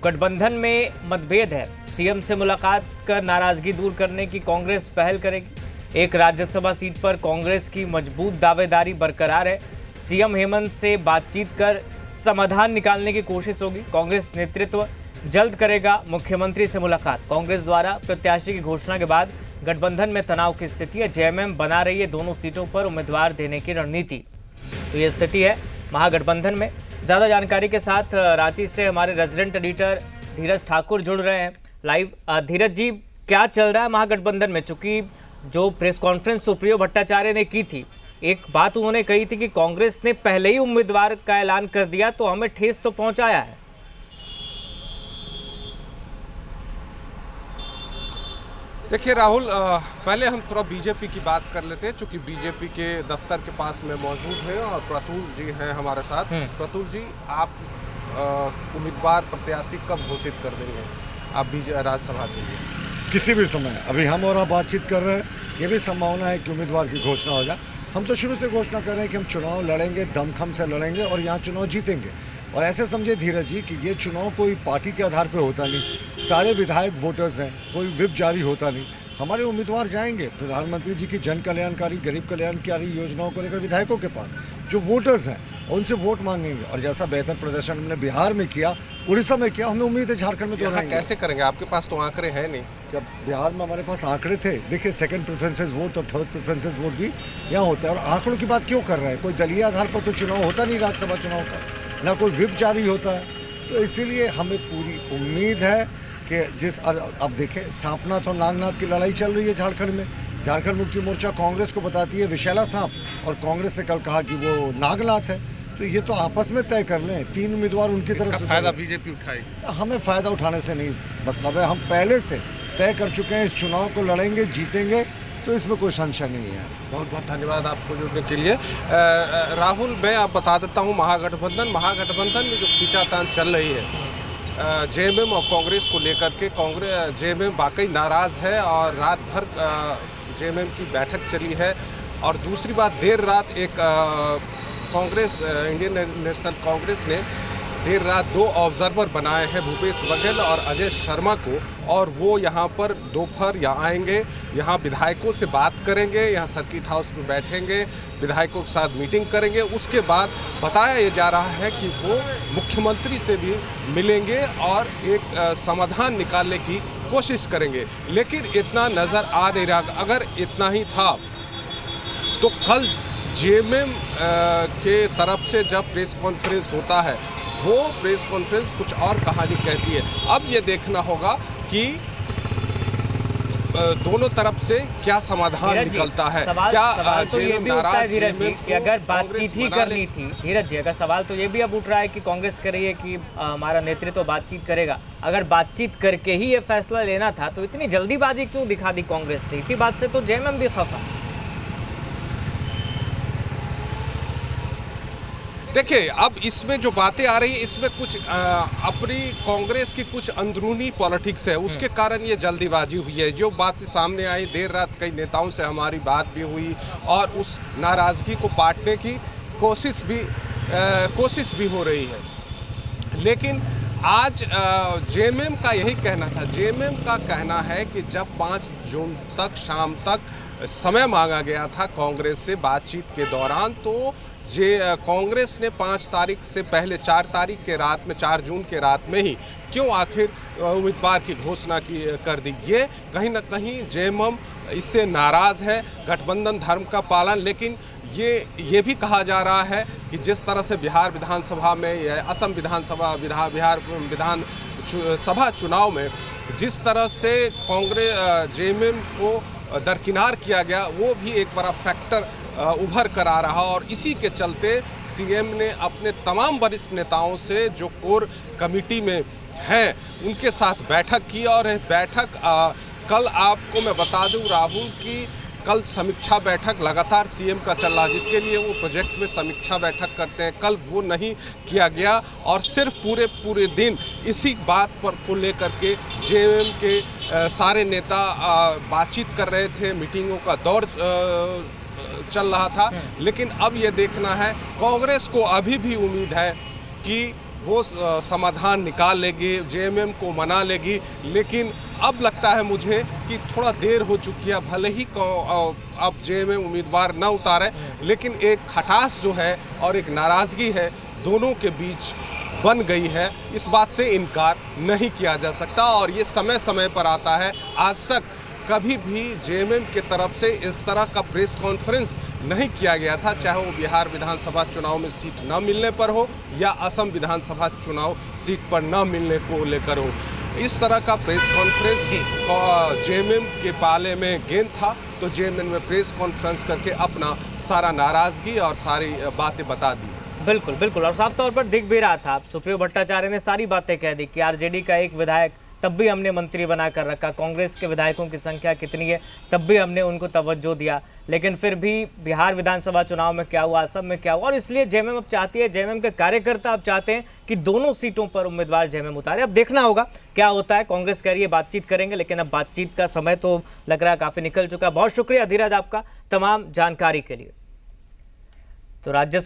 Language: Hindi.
गठबंधन में मतभेद है। सीएम से मुलाकात कर नाराजगी दूर करने की कांग्रेस पहल करेगी। एक राज्यसभा सीट पर कांग्रेस की मजबूत दावेदारी बरकरार है। सीएम हेमंत से बातचीत कर समाधान निकालने की कोशिश होगी। कांग्रेस नेतृत्व जल्द करेगा मुख्यमंत्री से मुलाकात। कांग्रेस द्वारा प्रत्याशी की घोषणा के बाद गठबंधन में तनाव की स्थिति है। जेएमएम बना रही है दोनों सीटों पर उम्मीदवार देने की रणनीति। तो ये स्थिति है महागठबंधन में। ज़्यादा जानकारी के साथ रांची से हमारे रेजिडेंट एडिटर धीरज ठाकुर जुड़ रहे हैं लाइव। धीरज जी, क्या चल रहा है महागठबंधन में? चूंकि जो प्रेस कॉन्फ्रेंस सुप्रियो भट्टाचार्य ने की थी, एक बात उन्होंने कही थी कि कांग्रेस ने पहले ही उम्मीदवार का ऐलान कर दिया तो हमें ठेस तो पहुंचाया है। देखिए राहुल, पहले हम थोड़ा बीजेपी की बात कर लेते हैं, चूंकि बीजेपी के दफ्तर के पास में मौजूद है और प्रतुल जी हैं हमारे साथ। प्रतुल जी, आप उम्मीदवार प्रत्याशी कब घोषित कर देंगे आप राज्यसभा के लिए? किसी भी समय। अभी हम और आप बातचीत कर रहे हैं, ये भी संभावना है कि उम्मीदवार की घोषणा हो जाए। हम तो शुरू से घोषणा कर रहे हैं कि हम चुनाव लड़ेंगे, दमखम से लड़ेंगे और यहाँ चुनाव जीतेंगे। और ऐसे समझे धीरज जी कि ये चुनाव कोई पार्टी के आधार पे होता नहीं, सारे विधायक वोटर्स हैं, कोई व्हिप जारी होता नहीं। हमारे उम्मीदवार जाएंगे प्रधानमंत्री जी की जन कल्याणकारी, गरीब कल्याणकारी योजनाओं को लेकर विधायकों के पास, जो वोटर्स हैं उनसे वोट मांगेंगे। और जैसा बेहतर प्रदर्शन हमने बिहार में किया, उड़ीसा में किया, हमें उम्मीद है झारखंड में दोहराएंगे। कैसे करेंगे? आपके पास तो आंकड़े हैं नहीं। जब बिहार में हमारे पास आंकड़े थे, देखिए सेकंड प्रेफरेंसेस वोट और थर्ड प्रेफरेंसेस वोट भी यहाँ होता है। और आंकड़ों की बात क्यों कर रहे हैं? कोई दलीय आधार पर तो चुनाव होता नहीं राज्यसभा चुनाव का, ना कोई व्हिप जारी होता है। तो इसीलिए हमें पूरी उम्मीद है कि अब देखें, सांपनाथ और नागनाथ की लड़ाई चल रही है झारखंड में। झारखंड मुक्ति मोर्चा कांग्रेस को बताती है विशैला सांप, और कांग्रेस ने कल कहा कि वो नागनाथ है। तो ये तो आपस में तय कर लें, तीन उम्मीदवार उनकी तरफ से। फायदा बीजेपी उठाएगी? हमें फायदा उठाने से नहीं मतलब है, हम पहले से तय कर चुके हैं इस चुनाव को लड़ेंगे, जीतेंगे, तो इसमें कोई संशय नहीं है। बहुत बहुत धन्यवाद आपको जुड़ने के लिए। राहुल, मैं आप बता देता हूँ, महागठबंधन में जो खींचातान चल रही है जेएमएम और कांग्रेस को लेकर के, जेएमएम वाकई नाराज़ है और रात भर जेएमएम की बैठक चली है। और दूसरी बात, देर रात एक कांग्रेस, इंडियन नेशनल कांग्रेस ने देर रात 2 ऑब्जर्वर बनाए हैं, भूपेश बघेल और अजय शर्मा को, और वो यहाँ पर दोपहर यहाँ आएंगे, यहाँ विधायकों से बात करेंगे, यहाँ सर्किट हाउस में बैठेंगे, विधायकों के साथ मीटिंग करेंगे। उसके बाद बताया जा रहा है कि वो मुख्यमंत्री से भी मिलेंगे और एक समाधान निकालने की कोशिश करेंगे। लेकिन इतना नज़र आ नहीं रहा। अगर इतना ही था तो कल जेएमएम के तरफ से जब प्रेस कॉन्फ्रेंस होता है, वो प्रेस कॉन्फ्रेंस कुछ और कहानी कहती है। अब ये देखना होगा कि दोनों तरफ से क्या समाधान निकलता है। सवाल तो ये भी उठता है धीरज जी कि अगर बातचीत ही करनी थी, धीरज जी, अगर सवाल तो ये भी अब उठ रहा है कि कांग्रेस कह रही है कि हमारा नेतृत्व बातचीत करेगा। अगर बातचीत करके ही ये फैसला लेना था तो इतनी जल्दीबाजी क्यों दिखा दी कांग्रेस ने? इसी बात से तो जेएमएम भी खफा। देखिए, अब इसमें जो बातें आ रही है, इसमें कुछ अपनी कांग्रेस की कुछ अंदरूनी पॉलिटिक्स है, उसके कारण ये जल्दीबाजी हुई है। जो बात सामने आई, देर रात कई नेताओं से हमारी बात भी हुई और उस नाराज़गी को पाटने की कोशिश भी हो रही है। लेकिन आज जेएमएम का यही कहना था। जेएमएम का कहना है कि जब 5 जून तक शाम तक समय मांगा गया था कांग्रेस से बातचीत के दौरान, तो कांग्रेस ने 5 तारीख से पहले 4 तारीख के रात में, 4 जून के रात में ही क्यों आखिर उम्मीदवार की घोषणा कर दी? ये कहीं ना कहीं जेएमएम इससे नाराज़ है, गठबंधन धर्म का पालन। लेकिन ये भी कहा जा रहा है कि जिस तरह से बिहार विधानसभा में या असम विधानसभा बिहार विधानसभा चुनाव में जिस तरह से कांग्रेस जेएमएम को दरकिनार किया गया, वो भी एक बड़ा फैक्टर उभर कर आ रहा। और इसी के चलते सीएम ने अपने तमाम वरिष्ठ नेताओं से जो कोर कमेटी में हैं उनके साथ बैठक की। और बैठक कल आपको मैं बता दूं राहुल की कल समीक्षा बैठक लगातार सीएम का चल रहा, जिसके लिए वो प्रोजेक्ट में समीक्षा बैठक करते हैं, कल वो नहीं किया गया। और सिर्फ पूरे दिन इसी बात पर को लेकर के जेएमएम के सारे नेता बातचीत कर रहे थे, मीटिंगों का दौर चल रहा था। लेकिन अब ये देखना है, कांग्रेस को अभी भी उम्मीद है कि वो समाधान निकाल लेगी, जेएमएम को मना लेगी। लेकिन अब लगता है मुझे कि थोड़ा देर हो चुकी है, भले ही अब जेएमएम उम्मीदवार न उतारे, लेकिन एक खटास जो है और एक नाराज़गी है दोनों के बीच बन गई है। इस बात से इनकार नहीं किया जा सकता और ये समय समय पर आता है। आज तक कभी भी जेएमएम की तरफ से इस तरह का प्रेस कॉन्फ्रेंस नहीं किया गया था, चाहे वो बिहार विधानसभा चुनाव में सीट न मिलने पर हो या असम विधानसभा चुनाव सीट पर न मिलने को लेकर हो। इस तरह का प्रेस कॉन्फ्रेंस जेएमएम के पाले में गेंद था, तो जेएमएम में प्रेस कॉन्फ्रेंस करके अपना सारा नाराज़गी और सारी बातें बता दी। बिल्कुल बिल्कुल, और साफ तौर पर दिख भी रहा था। सुप्रियो भट्टाचार्य ने सारी बातें कह दी कि आरजेडी का एक विधायक तब भी हमने मंत्री बना कर रखा, कांग्रेस के विधायकों की संख्या कितनी है तब भी हमने उनको तवज्जो दिया, लेकिन फिर भी बिहार विधानसभा चुनाव में क्या हुआ, असम में क्या हुआ, और इसलिए जेएमएम अब चाहती है, जेएमएम के कार्यकर्ता अब चाहते हैं कि दोनों सीटों पर उम्मीदवार जेएमएम उतारे। अब देखना होगा क्या होता है। कांग्रेस कह रही है बातचीत करेंगे, लेकिन अब बातचीत का समय तो लग रहा है काफ़ी निकल चुका। बहुत शुक्रिया धीरज आपका तमाम जानकारी के लिए। तो राज्य